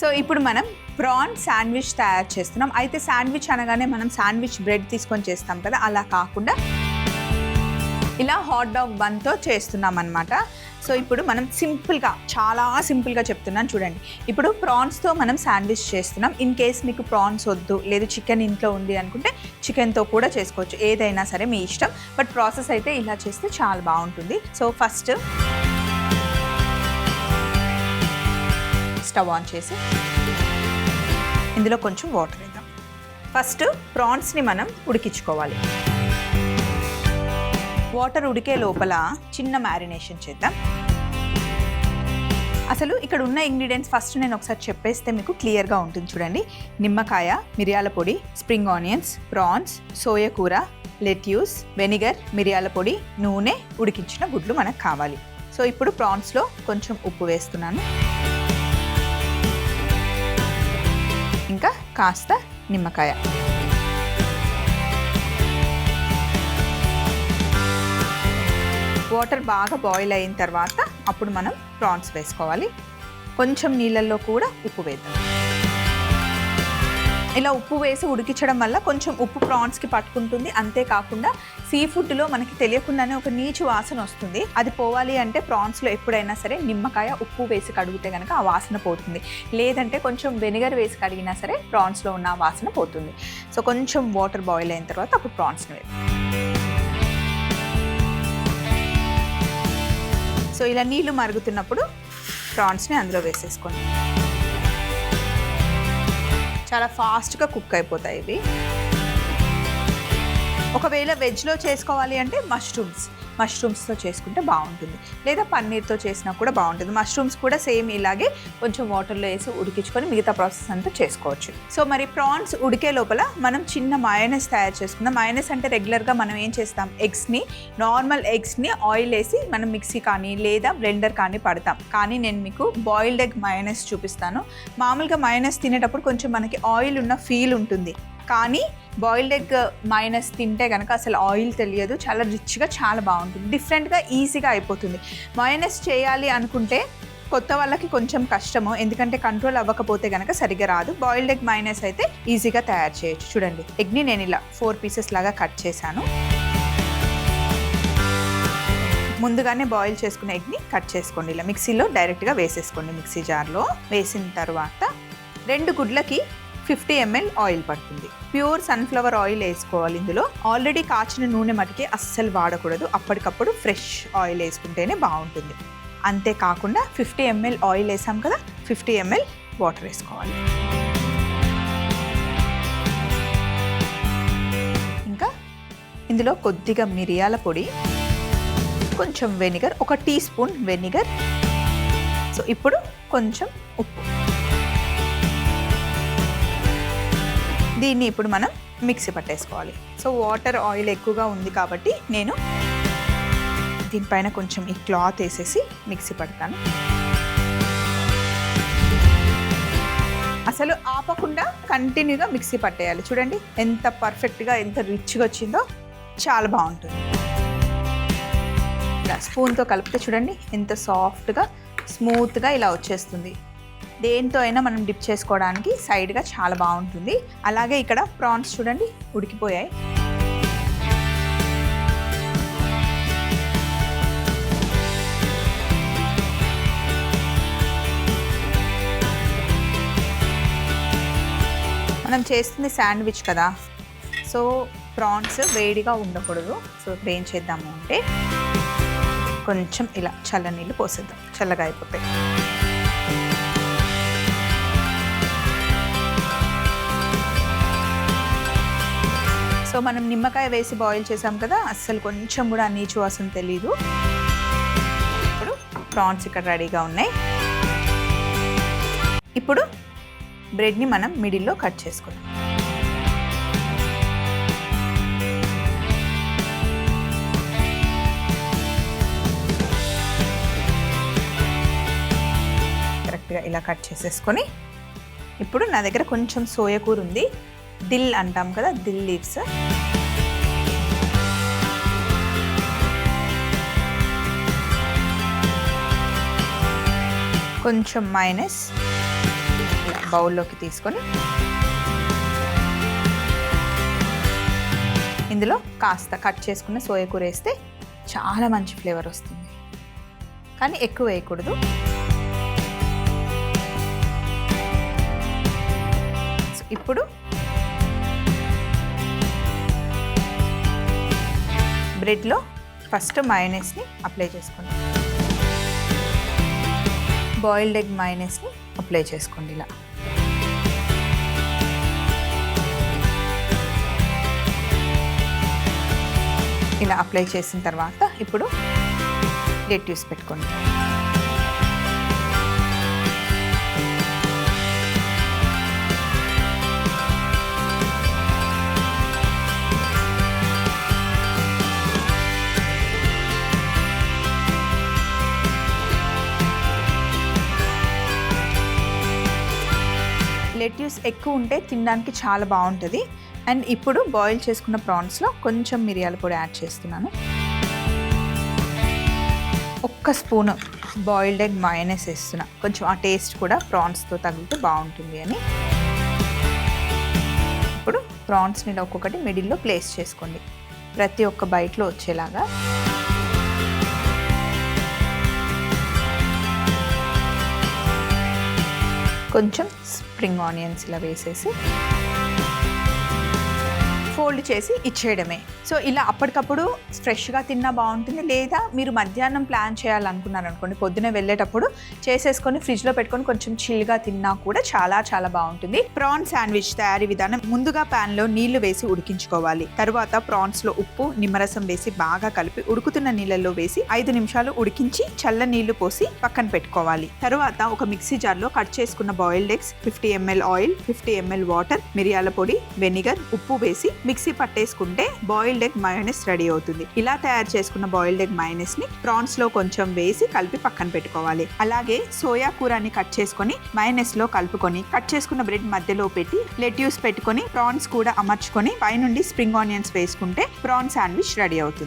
So ఇప్పుడు మనం PRAN sandwich తయారు చేస్తున్నాం. అయితే శాండ్విచ్ అనగానే మనం శాండ్విచ్ బ్రెడ్ తీసుకొని చేస్తాం కదా, అలా కాకుండా ఇలా హాట్ డాగ్ బన్తో చేస్తున్నాం అనమాట. సో ఇప్పుడు మనం సింపుల్గా, చాలా సింపుల్గా చెప్తున్నాను చూడండి. ఇప్పుడు ప్రాన్స్తో మనం శాండ్విచ్ చేస్తున్నాం. ఇన్ కేస్ మీకు ప్రాన్స్ వద్దు, లేదు చికెన్ ఇంట్లో ఉంది అనుకుంటే చికెన్తో కూడా చేసుకోవచ్చు, ఏదైనా సరే మీ ఇష్టం. బట్ ప్రాసెస్ అయితే ఇలా చేస్తే చాలా బాగుంటుంది. సో ఫస్ట్ స్టవ్ ఆన్ చేసి ఇందులో కొంచెం వాటర్ వేద్దాం. ఫస్ట్ ప్రాన్స్ని మనం ఉడికించుకోవాలి. వాటర్ ఉడికే లోపల చిన్న మ్యారినేషన్ చేద్దాం. అసలు ఇక్కడ ఉన్న ఇంగ్రీడియంట్స్ ఫస్ట్ నేను ఒకసారి చెప్పేస్తే మీకు క్లియర్గా ఉంటుంది చూడండి. నిమ్మకాయ, మిరియాల పొడి, స్ప్రింగ్ ఆనియన్స్, ప్రాన్స్, సోయా కూర, లెట్యూస్, వెనిగర్, మిరియాల పొడి, నూనె, ఉడికించిన గుడ్లు మనకు కావాలి. సో ఇప్పుడు ప్రాన్స్లో కొంచెం ఉప్పు వేస్తున్నాను, ఇంకా కాస్త నిమ్మకాయ. వాటర్ బాగా బాయిల్ అయిన తర్వాత అప్పుడు మనం ప్రాన్స్ వేసుకోవాలి. కొంచెం నీళ్ళల్లో కూడా ఉప్పు వేద్దాం. ఇలా ఉప్పు వేసి ఉడికించడం వల్ల కొంచెం ఉప్పు ప్రాన్స్కి పట్టుకుంటుంది. అంతేకాకుండా సీ ఫుడ్లో మనకి తెలియకుండానే ఒక నీచు వాసన వస్తుంది. అది పోవాలి అంటే ప్రాన్స్లో ఎప్పుడైనా సరే నిమ్మకాయ, ఉప్పు వేసి కడిగితే కనుక ఆ వాసన పోతుంది. లేదంటే కొంచెం వెనిగర్ వేసి కడిగినా సరే ప్రాన్స్లో ఉన్న ఆ వాసన పోతుంది. సో కొంచెం వాటర్ బాయిల్ అయిన తర్వాత అప్పుడు ప్రాన్స్ని వేద్దాం. సో ఇలా నీళ్లు మరుగుతున్నప్పుడు ప్రాన్స్ని అందులో వేసేసుకోండి. చాలా ఫాస్ట్గా కుక్ అయిపోతాయి ఇవి. ఒకవేళ వెజ్లో చేసుకోవాలి అంటే మష్రూమ్స్తో చేసుకుంటే బాగుంటుంది, లేదా పన్నీర్తో చేసినా కూడా బాగుంటుంది. మష్రూమ్స్ కూడా సేమ్ ఇలాగే కొంచెం వాటర్లో వేసి ఉడికించుకొని మిగతా ప్రాసెస్ అంతా చేసుకోవచ్చు. సో మరి ప్రాన్స్ ఉడికే లోపల మనం చిన్న మయోనైస్ తయారు చేసుకుందాం. మయోనైస్ అంటే రెగ్యులర్గా మనం ఏం చేస్తాం, నార్మల్ ఎగ్స్ని ఆయిల్ వేసి మనం మిక్సీ కానీ లేదా బ్లెండర్ కానీ పడతాం. కానీ నేను మీకు బాయిల్డ్ ఎగ్ మయోనైస్ చూపిస్తాను. మామూలుగా మయోనైస్ తినేటప్పుడు కొంచెం మనకి ఆయిల్ ఉన్న ఫీల్ ఉంటుంది, కానీ బాయిల్డ్ ఎగ్ మయోనైస్ తింటే కనుక అసలు ఆయిల్ తెలియదు, చాలా రిచ్గా, చాలా బాగుంటుంది, డిఫరెంట్గా, ఈజీగా అయిపోతుంది. మయోనైస్ చేయాలి అనుకుంటే కొత్త వాళ్ళకి కొంచెం కష్టము, ఎందుకంటే కంట్రోల్ అవ్వకపోతే కనుక సరిగ్గా రాదు. బాయిల్డ్ ఎగ్ మయోనైస్ అయితే ఈజీగా తయారు చేయొచ్చు. చూడండి, ఎగ్ని నేను ఇలా 4 పీసెస్ లాగా కట్ చేశాను. ముందుగానే బాయిల్ చేసుకున్న ఎగ్ని కట్ చేసుకోండి. ఇలా మిక్సీలో డైరెక్ట్గా వేసేసుకోండి. మిక్సీ జార్లో వేసిన తర్వాత 2 గుడ్లకి 50 ml ఆయిల్ పడుతుంది. ప్యూర్ సన్ఫ్లవర్ ఆయిల్ వేసుకోవాలి. ఇందులో ఆల్రెడీ కాచిన నూనె మటుకే అస్సలు వాడకూడదు. అప్పటికప్పుడు ఫ్రెష్ ఆయిల్ వేసుకుంటేనే బాగుంటుంది. అంతేకాకుండా 50 ml ఆయిల్ వేసాం కదా, 50 ml వాటర్ వేసుకోవాలి. ఇంకా ఇందులో కొద్దిగా మిరియాల పొడి, కొంచెం vinegar, 1 teaspoon vinegar. So ఇప్పుడు కొంచెం ఉప్పు. దీన్ని ఇప్పుడు మనం మిక్సీ పట్టేసుకోవాలి. సో వాటర్, ఆయిల్ ఎక్కువగా ఉంది కాబట్టి నేను దీనిపైన కొంచెం ఈ క్లాత్ వేసేసి మిక్సీ పడతాను. అసలు ఆపకుండా కంటిన్యూగా మిక్సీ పట్టేయాలి. చూడండి ఎంత పర్ఫెక్ట్గా, ఎంత రిచ్గా వచ్చిందో, చాలా బాగుంటుంది. ఇలా స్పూన్తో కలిపితే చూడండి ఎంత సాఫ్ట్గా, స్మూత్గా ఇలా వచ్చేస్తుంది. దేంతో అయినా మనం డిప్ చేసుకోవడానికి సైడ్గా చాలా బాగుంటుంది. అలాగే ఇక్కడ ప్రాన్స్ చూడండి ఉడికిపోయాయి. మనం చేస్తుంది శాండ్విచ్ కదా, సో ప్రాన్స్ వేడిగా ఉండకూడదు. సో ఇప్పుడు ఏం చేద్దాము అంటే కొంచెం ఇలా చల్లనీళ్ళు పోసేద్దాం, చల్లగా అయిపోతాయి. సో మనం నిమ్మకాయ వేసి బాయిల్ చేసాం కదా, అస్సలు కొంచెం కూడా నీచు వాసన తెలీదు. ఇప్పుడు ప్రాన్స్ ఇక్కడ రెడీగా ఉన్నాయి. ఇప్పుడు బ్రెడ్ని మనం మిడిల్లో కట్ చేసుకుందాం. కరెక్ట్గా ఇలా కట్ చేసేసుకొని ఇప్పుడు నా దగ్గర కొంచెం సోయా కూర ఉంది, దిల్ అంటాం కదా, దిల్ లీవ్స్. కొంచెం మైనస్, బౌల్లోకి తీసుకొని ఇందులో కాస్త కట్ చేసుకున్న సోయా కూర వేస్తే చాలా మంచి ఫ్లేవర్ వస్తుంది, కానీ ఎక్కువ వేయకూడదు. ఇప్పుడు బ్రెడ్లో ఫస్ట్ మయోనైస్ని అప్లై చేసుకోండి. బాయిల్డ్ ఎగ్ మయోనైస్ని అప్లై చేసుకోండి. ఇలా అప్లై చేసిన తర్వాత ఇప్పుడు లెట్యూస్ పెట్టుకోండి. లెట్యూస్ ఎక్కువ ఉంటే తినడానికి చాలా బాగుంటుంది. అండ్ ఇప్పుడు బాయిల్ చేసుకున్న ప్రాన్స్లో కొంచెం మిరియాల పొడి యాడ్ చేస్తున్నాను. ఒక్క స్పూను బాయిల్డ్ ఎగ్ మయోనైస్ వేస్తున్నా, కొంచెం ఆ టేస్ట్ కూడా ప్రాన్స్తో తగిలితే బాగుంటుంది అని. ఇప్పుడు ప్రాన్స్ని ఒక్కొక్కటి మిడిల్లో ప్లేస్ చేసుకోండి, ప్రతి ఒక్క బైట్లో వచ్చేలాగా. కొంచెం స్ప్రింగ్ ఆనియన్స్ ఇలా వేసేసి ఫోల్డ్ చేసి ఇచ్చేయడమే. సో ఇలా అప్పటికప్పుడు ఫ్రెష్గా తిన్నా బాగుంటుంది. లేదా మీరు మధ్యాహ్నం ప్లాన్ చేయాలనుకున్నారు అనుకోండి, పొద్దునే వెళ్ళేటప్పుడు చేసేసుకొని ఫ్రిడ్జ్లో పెట్టుకొని కొంచెం చిల్గా తిన్నా కూడా చాలా చాలా బాగుంటుంది. ప్రాన్ శాండ్విచ్ తయారీ విధానం: ముందుగా ప్యాన్లో నీళ్లు వేసి ఉడికించుకోవాలి. తర్వాత ప్రాన్స్లో ఉప్పు, నిమ్మరసం వేసి బాగా కలిపి ఉడుకుతున్న నీళ్ళల్లో వేసి 5 నిమిషాలు ఉడికించి చల్ల నీళ్లు పోసి పక్కన పెట్టుకోవాలి. తర్వాత ఒక మిక్సీ జార్లో కట్ చేసుకున్న boiled eggs, 50 ml oil, 50 ml water, మిరియాల పొడి, వెనిగర్, ఉప్పు వేసి మిక్సీ పట్టేసుకుంటే బాయిల్డ్ ఎగ్ మయోనైస్ రెడీ అవుతుంది. ఇలా తయారు చేసుకున్న బాయిల్డ్ ఎగ్ మయోనైస్ ని ప్రాన్స్ లో కొంచెం వేసి కలిపి పక్కన పెట్టుకోవాలి. అలాగే సోయా కూరని కట్ చేసుకొని మయోనైస్ లో కలుపుకొని కట్ చేసుకున్న బ్రెడ్ మధ్యలో పెట్టి లెట్యూస్ పెట్టుకొని ప్రాన్స్ కూడా అమర్చుకొని పైనుండి స్ప్రింగ్ ఆనియన్స్ వేసుకుంటే ప్రాన్ శాండ్విచ్ రెడీ అవుతుంది.